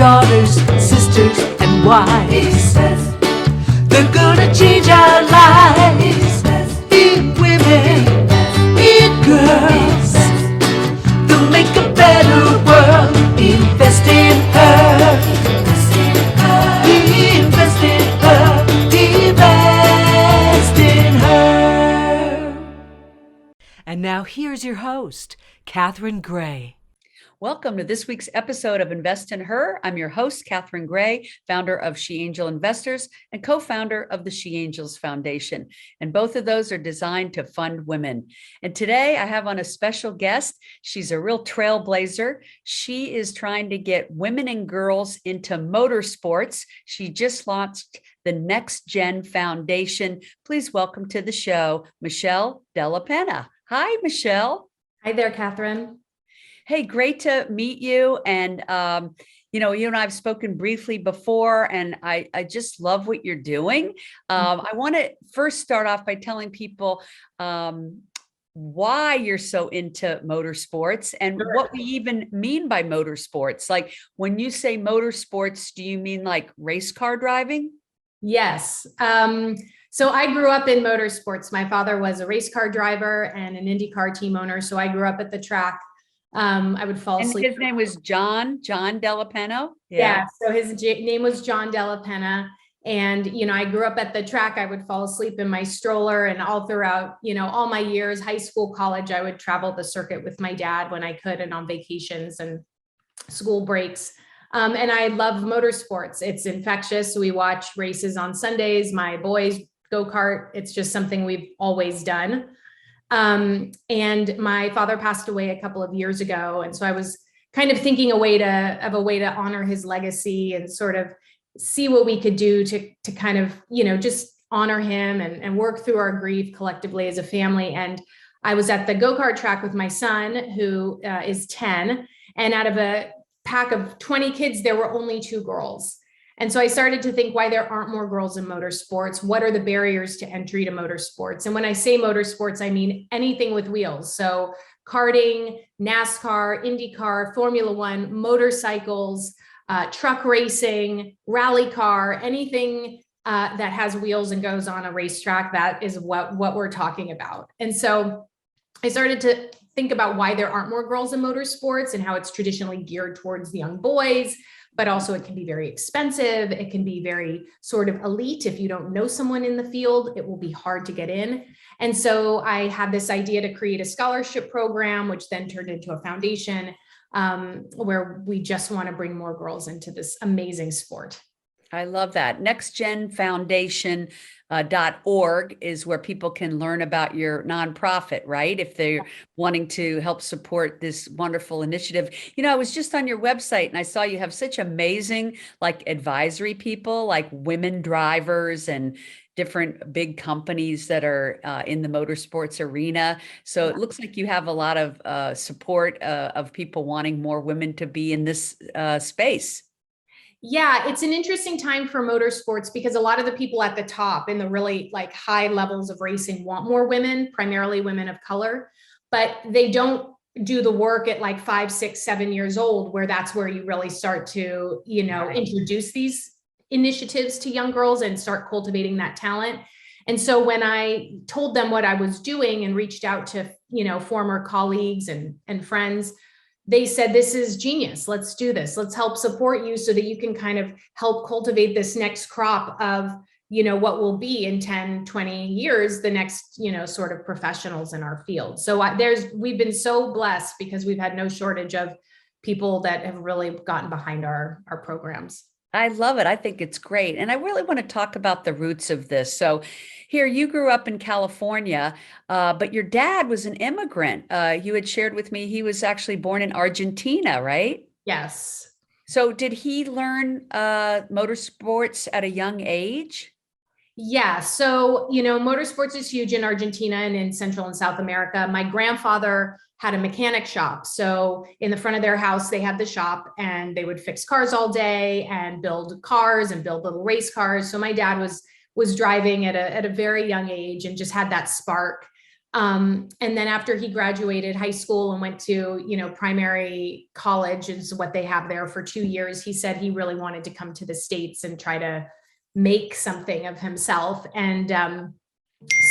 daughters, sisters, and wives. He says they're gonna change our lives. He says in women, in girls. They'll make a better world. Invest in her. Invest in her. Invest in her. Invest in her. And now here's your host, Catherine Gray. Welcome to this week's episode of Invest in Her. I'm your host, Catherine Gray, founder of She Angel Investors and co-founder of the She Angels Foundation. And both of those are designed to fund women. And today I have on a special guest. She's a real trailblazer. She is trying to get women and girls into motorsports. She just launched the Next Gen Foundation. Please welcome to the show, Michelle Della Penna. Hi, Michelle. Hi there, Catherine. Hey, great to meet you. And, you and I have spoken briefly before, and I just love what you're doing. I want to first start off by telling people why you're so into motorsports and what we even mean by motorsports. Like when you say motorsports, do you mean like race car driving? Yes. So I grew up in motorsports. My father was a race car driver and an IndyCar team owner. So I grew up at the track. I would fall asleep. And his name was John Della Penna. Yeah. So his name was John Della Penna. And, I grew up at the track. I would fall asleep in my stroller, and all throughout, all my years, high school, college, I would travel the circuit with my dad when I could and on vacations and school breaks. And I love motorsports. It's infectious. We watch races on Sundays. My boys go-kart. It's just something we've always done. And my father passed away a couple of years ago. And so I was kind of thinking of a way to honor his legacy and sort of see what we could do to kind of, just honor him and work through our grief collectively as a family. And I was at the go-kart track with my son, who is 10, and out of a pack of 20 kids, there were only 2 girls. And so I started to think why there aren't more girls in motorsports. What are the barriers to entry to motorsports? And when I say motorsports, I mean anything with wheels. So karting, NASCAR, IndyCar, Formula One, motorcycles, truck racing, rally car, anything that has wheels and goes on a racetrack. That is what we're talking about. And so I started to think about why there aren't more girls in motorsports and how it's traditionally geared towards the young boys. But also it can be very expensive. It can be very sort of elite. If you don't know someone in the field, it will be hard to get in. And so I had this idea to create a scholarship program, which then turned into a foundation where we just want to bring more girls into this amazing sport. I love that. NextGenFoundation.org is where people can learn about your nonprofit, right? If they're wanting to help support this wonderful initiative. I was just on your website and I saw you have such amazing advisory people, like women drivers and different big companies that are in the motorsports arena. So it looks like you have a lot of support of people wanting more women to be in this space. Yeah, it's an interesting time for motorsports because a lot of the people at the top in the really high levels of racing want more women, primarily women of color, but they don't do the work at 5, 6, 7 years old, where that's where you really start to, introduce these initiatives to young girls and start cultivating that talent. And so when I told them what I was doing and reached out to, former colleagues and friends, they said, this is genius. Let's do this. Let's help support you so that you can kind of help cultivate this next crop of, what will be in 10, 20 years, the next, sort of professionals in our field. So we've been so blessed because we've had no shortage of people that have really gotten behind our programs. I love it. I think it's great. And I really want to talk about the roots of this. So here, you grew up in California, but your dad was an immigrant. You had shared with me he was actually born in Argentina, right? Yes. So did he learn motorsports at a young age? Yeah. So, motorsports is huge in Argentina and in Central and South America. My grandfather had a mechanic shop. So in the front of their house, they had the shop and they would fix cars all day and build cars and build little race cars. So my dad was driving at a very young age and just had that spark. And then after he graduated high school and went to, primary college is what they have there for 2 years, he said he really wanted to come to the States and try to make something of himself. And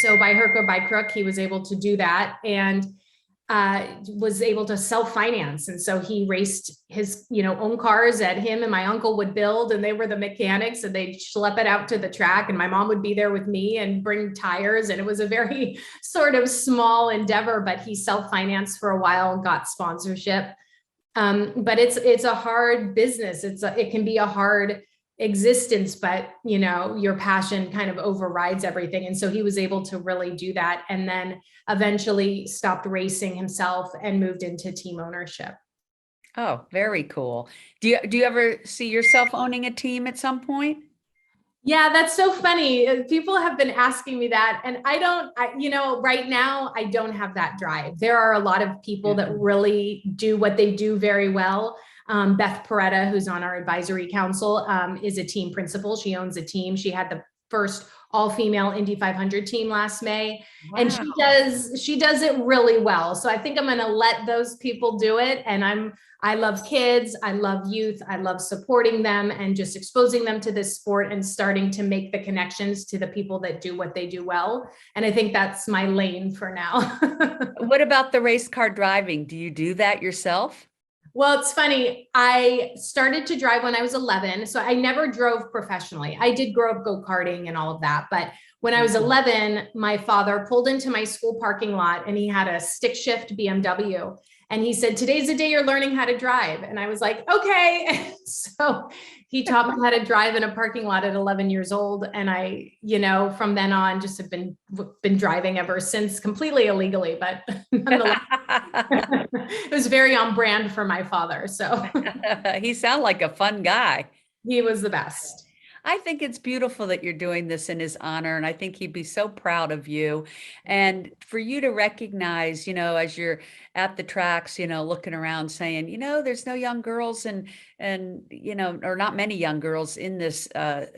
so by hook or by crook, he was able to do that and was able to self-finance. And so he raced his, own cars that him and my uncle would build, and they were the mechanics, and they'd schlep it out to the track, and my mom would be there with me and bring tires. And it was a very sort of small endeavor, but he self-financed for a while and got sponsorship. But it's a hard business. It can be a hard existence, but your passion kind of overrides everything. And so he was able to really do that, and then eventually stopped racing himself and moved into team ownership. Oh, very cool. Do you ever see yourself owning a team at some point? Yeah, that's so funny. People have been asking me that, and right now I don't have that drive. There are a lot of people that really do what they do very well. Beth Peretta, who's on our advisory council, is a team principal. She owns a team. She had the first all-female Indy 500 team last May. Wow. And she does it really well. So I think I'm going to let those people do it. And I love kids. I love youth. I love supporting them and just exposing them to this sport and starting to make the connections to the people that do what they do well. And I think that's my lane for now. What about the race car driving? Do you do that yourself? Well, it's funny. I started to drive when I was 11. So I never drove professionally. I did grow up go-karting and all of that. But when I was 11, my father pulled into my school parking lot, and he had a stick shift BMW. And he said, "Today's the day you're learning how to drive." And I was like, okay. So he taught me how to drive in a parking lot at 11 years old. And I, from then on, just have been driving ever since, completely illegally, but nonetheless, it was very on brand for my father. So he sounded like a fun guy. He was the best. I think it's beautiful that you're doing this in his honor, and I think he'd be so proud of you. And for you to recognize, as you're at the tracks, looking around saying, there's no young girls and or not many young girls in this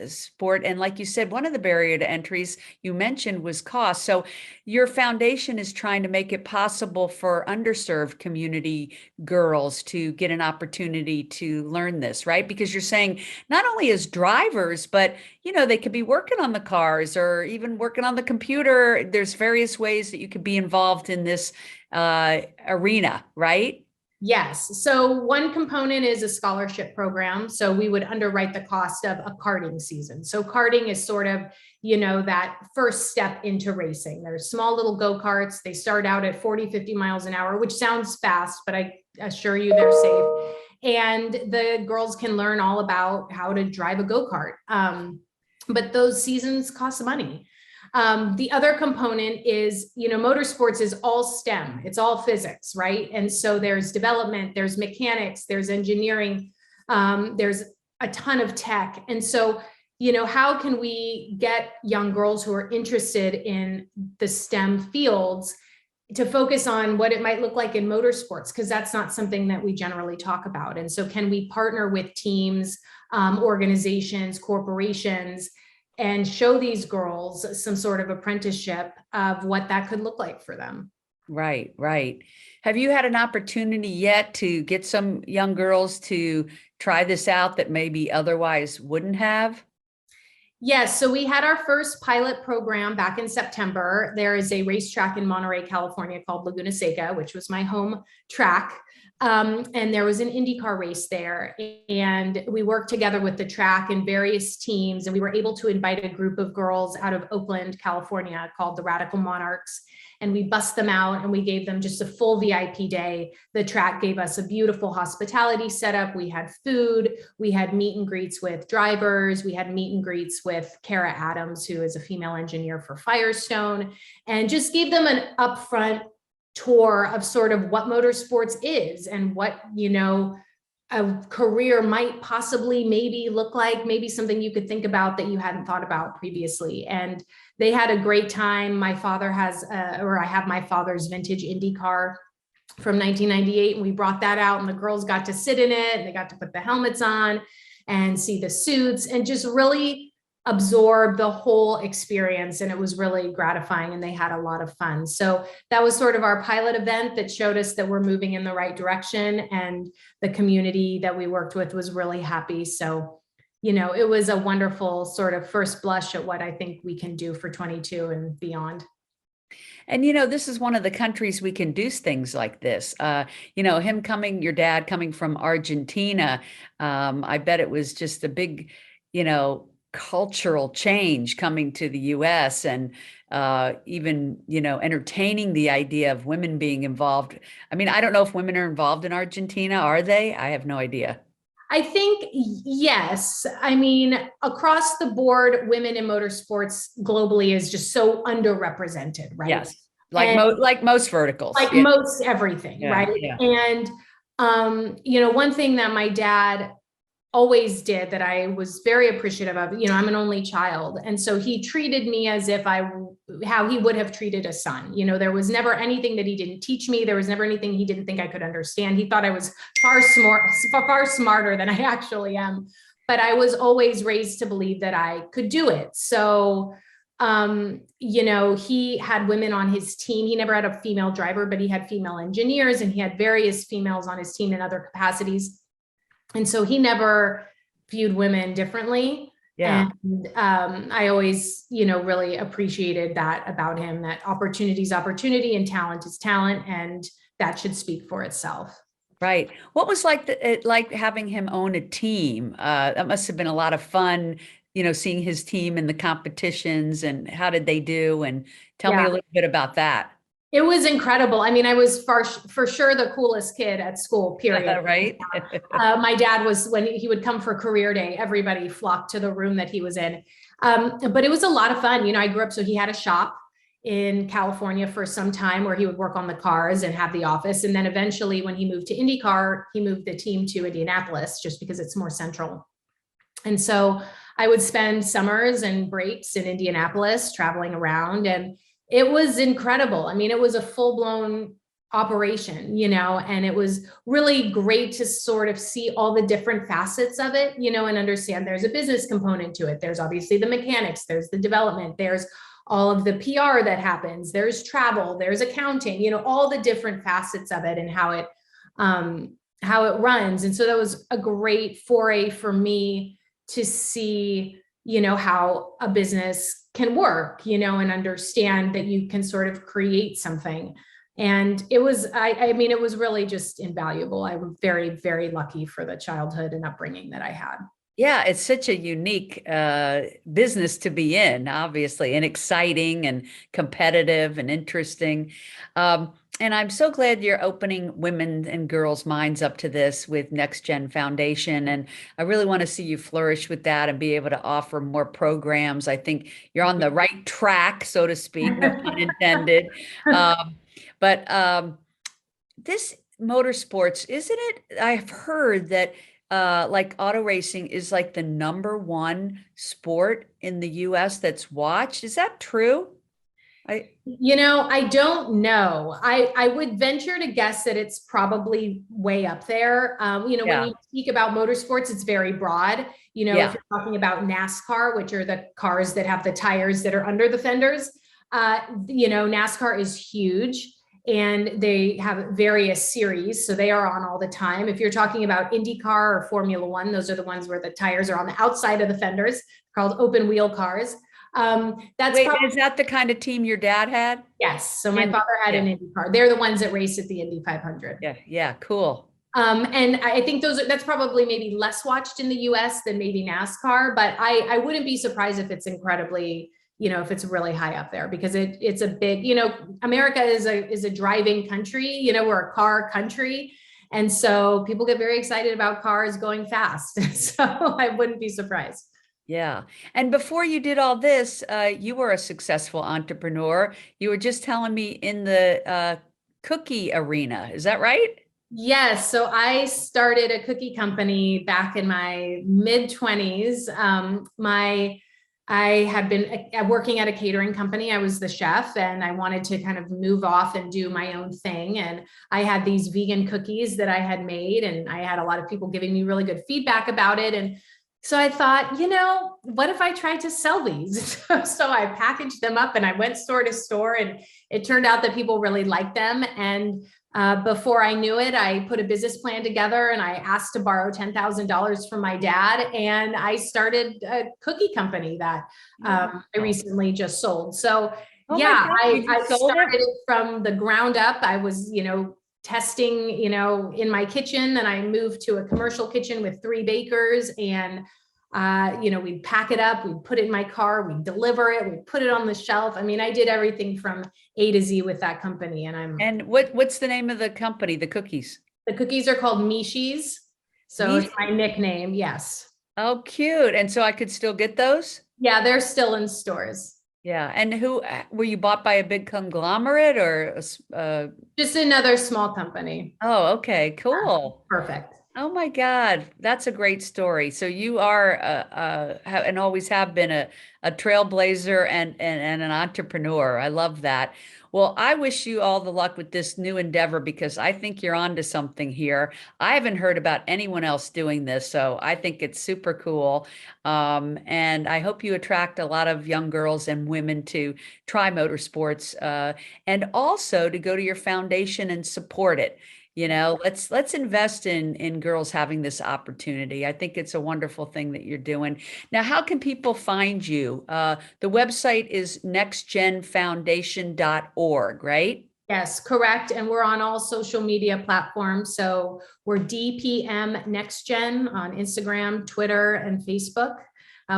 sport. And like you said, one of the barrier to entries you mentioned was cost. So your foundation is trying to make it possible for underserved community girls to get an opportunity to learn this, right? Because you're saying not only as drivers, but they could be working on the cars or even working on the computer. There's various ways that you could be involved in this arena, right? Yes. So one component is a scholarship program. So we would underwrite the cost of a karting season. So karting is sort of, that first step into racing. There's small little go-karts. They start out at 40, 50 miles an hour, which sounds fast, but I assure you they're safe. And the girls can learn all about how to drive a go-kart. But those seasons cost money. The other component is, motorsports is all STEM. It's all physics, right? And so there's development, there's mechanics, there's engineering, there's a ton of tech. And so, how can we get young girls who are interested in the STEM fields to focus on what it might look like in motorsports? Because that's not something that we generally talk about. And so can we partner with teams, organizations, corporations, and show these girls some sort of apprenticeship of what that could look like for them? Right, right. Have you had an opportunity yet to get some young girls to try this out that maybe otherwise wouldn't have? Yes, so we had our first pilot program back in September. There is a racetrack in Monterey, California called Laguna Seca, which was my home track. And there was an IndyCar race there, and we worked together with the track and various teams, and we were able to invite a group of girls out of Oakland, California, called the Radical Monarchs. And we bussed them out and we gave them just a full VIP day. The track gave us a beautiful hospitality setup. We had food, we had meet and greets with drivers, we had meet and greets with Kara Adams, who is a female engineer for Firestone, and just gave them an upfront tour of sort of what motorsports is and what, a career might possibly maybe look like, maybe something you could think about that you hadn't thought about previously. And they had a great time. My father has, I have my father's vintage Indy car from 1998. And we brought that out and the girls got to sit in it and they got to put the helmets on and see the suits and just really absorb the whole experience, and it was really gratifying, and they had a lot of fun. So that was sort of our pilot event that showed us that we're moving in the right direction, and the community that we worked with was really happy. So, it was a wonderful sort of first blush at what I think we can do for 22 and beyond. And this is one of the countries we can do things like this. Your dad coming from Argentina, I bet it was just a big, cultural change coming to the US, and even, entertaining the idea of women being involved. I mean, I don't know if women are involved in Argentina, are they? I have no idea. I think yes. I mean, across the board, women in motorsports globally is just so underrepresented, right? Yes, like most verticals, like most everything, Yeah, right? yeah. And one thing that my dad always did that I was very appreciative of, I'm an only child. And so he treated me as if how he would have treated a son. There was never anything that he didn't teach me. There was never anything he didn't think I could understand. He thought I was far smarter than I actually am. But I was always raised to believe that I could do it. So, he had women on his team. He never had a female driver, but he had female engineers, and he had various females on his team in other capacities. And so he never viewed women differently. Yeah. And I always, really appreciated that about him, that opportunity is opportunity and talent is talent, and that should speak for itself. Right. What was like having him own a team? That must have been a lot of fun, seeing his team in the competitions, and how did they do? And tell me a little bit about that. It was incredible. I mean, I was for sure the coolest kid at school, period. Right. My dad was, when he would come for career day, everybody flocked to the room that he was in. But it was a lot of fun. I grew up, so he had a shop in California for some time where he would work on the cars and have the office. And then eventually when he moved to IndyCar, he moved the team to Indianapolis just because it's more central. And so I would spend summers and breaks in Indianapolis traveling around, and it was incredible. I mean, it was a full-blown operation, and it was really great to sort of see all the different facets of it, and understand there's a business component to it. There's obviously the mechanics, there's the development, there's all of the PR that happens, there's travel, there's accounting, all the different facets of it and how it runs. And so that was a great foray for me to see, how a business can work, and understand that you can sort of create something. And it was, I mean, it was really just invaluable. I'm very, very lucky for the childhood and upbringing that I had. Yeah, it's such a unique business to be in, obviously, and exciting and competitive and interesting. And I'm so glad you're opening women and girls' minds up to this with Next Gen Foundation. And I really want to see you flourish with that and be able to offer more programs. I think you're on the right track, so to speak, no pun intended. But this motorsports, isn't it? I've heard that like auto racing is like the #1 sport in the US that's watched. Is that true? I don't know. I would venture to guess that it's probably way up there. When you speak about motorsports, it's very broad. If you're talking about NASCAR, which are the cars that have the tires that are under the fenders, NASCAR is huge. And they have various series, so they are on all the time. If you're talking about IndyCar or Formula One, those are the ones where the tires are on the outside of the fenders, called open wheel cars. Is that the kind of team your dad had? Yes. So my father had an IndyCar. They're the ones that race at the Indy 500. Yeah, cool. And I think that's probably maybe less watched in the US than maybe NASCAR, but I wouldn't be surprised if it's incredibly, if it's really high up there, because it's a big, America is a driving country, we're a car country. And so people get very excited about cars going fast. So I wouldn't be surprised. Yeah. And before you did all this, you were a successful entrepreneur. You were just telling me in the cookie arena. Is that right? Yes. So I started a cookie company back in my mid-20s. I had been working at a catering company. I was the chef, and I wanted to kind of move off and do my own thing. And I had these vegan cookies that I had made, and I had a lot of people giving me really good feedback about it. And So I thought, what if I tried to sell these? So I packaged them up and I went store to store, and it turned out that people really liked them. And before I knew it, I put a business plan together and I asked to borrow $10,000 from my dad. And I started a cookie company that I recently just sold. So Oh my yeah, God, you I just sold started it? it from the ground up. I was, testing, in my kitchen. Then I moved to a commercial kitchen with 3 bakers, and we'd pack it up, we'd put it in my car, we'd deliver it, we'd put it on the shelf. I mean, I did everything from A to Z with that company. And what's the name of the company, the cookies? The cookies are called Mishi's. So it's my nickname. Yes. Oh, cute. And so I could still get those? Yeah, they're still in stores. Yeah. And who were you bought by a big conglomerate or Just another small company. oh, okay, cool. Perfect. Oh my God, that's a great story. So you are and always have been a trailblazer and an entrepreneur. I love that. Well, I wish you all the luck with this new endeavor because I think you're onto something here. I haven't heard about anyone else doing this, so I think it's super cool. And I hope you attract a lot of young girls and women to try motorsports and also to go to your foundation and support it. Let's invest in girls having this opportunity. I think it's a wonderful thing that you're doing. Now, how can people find you? The website is nextgenfoundation.org, right? Yes, correct. And we're on all social media platforms. So we're DPM Next Gen on Instagram, Twitter, and Facebook.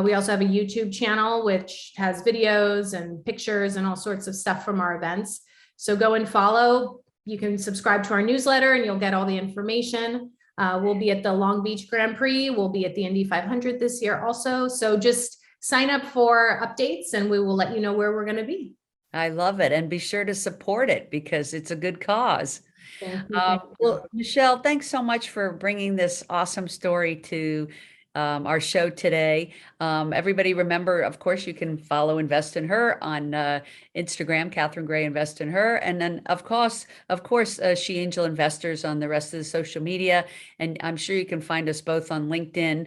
We also have a YouTube channel, which has videos and pictures and all sorts of stuff from our events. So go and follow. You can subscribe to our newsletter and you'll get all the information. We'll be at the Long Beach Grand Prix. We'll be at the Indy 500 this year also. So just sign up for updates and we will let you know where we're going to be. I love it. And be sure to support it because it's a good cause. Thank you. Well, Michelle, thanks so much for bringing this awesome story to our show today. Everybody remember, of course, you can follow Invest in Her on Instagram, Catherine Gray Invest in Her. And then of course, She Angel Investors on the rest of the social media. And I'm sure you can find us both on LinkedIn.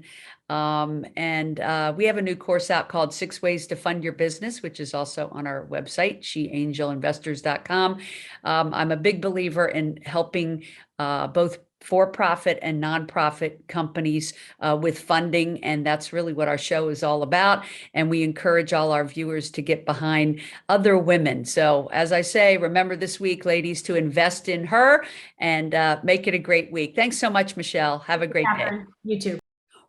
And we have a new course out called 6 Ways to Fund Your Business, which is also on our website, sheangelinvestors.com. I'm a big believer in helping both for-profit and nonprofit companies with funding. And that's really what our show is all about. And we encourage all our viewers to get behind other women. So as I say, remember this week, ladies, to invest in her and make it a great week. Thanks so much, Michelle. Have a great day. You too.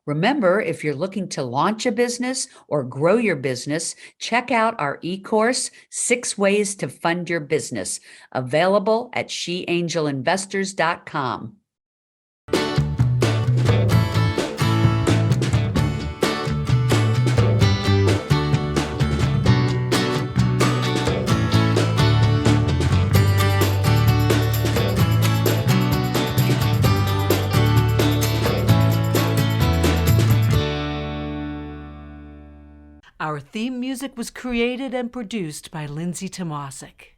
Remember, if you're looking to launch a business or grow your business, check out our e-course, 6 Ways to Fund Your Business, available at sheangelinvestors.com. Our theme music was created and produced by Lindsay Tomasic.